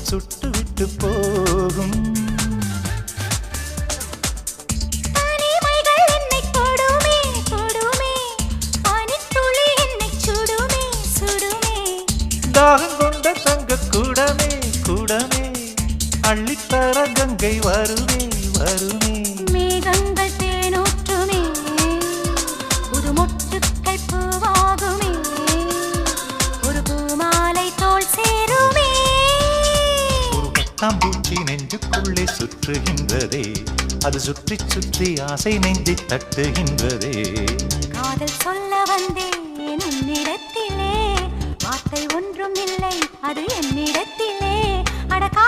சுட்டு விட்டு போகும். தாகம் கொண்ட தங்க கூடமே கூடமே அள்ளித்தர கங்கை வருமே வருமே. மேகங்கள் தேனூற்றுமே புது மொட்டுக்கள் பூவாகுமே ஒரு பூமாலை தோள் சேருமே. ஒரு பட்டாம்பூச்சி நெஞ்சுக்குள்ளே சுற்றுகின்றதே அது சுற்றி சுற்றி ஆசை நெஞ்சை தட்டுகின்றதே. காதல் சொல்ல வந்தேன் உன்னிடத்திலே வார்த்தை ஒன்றும் இல்லை அது என்னிடத்திலே அடக்கா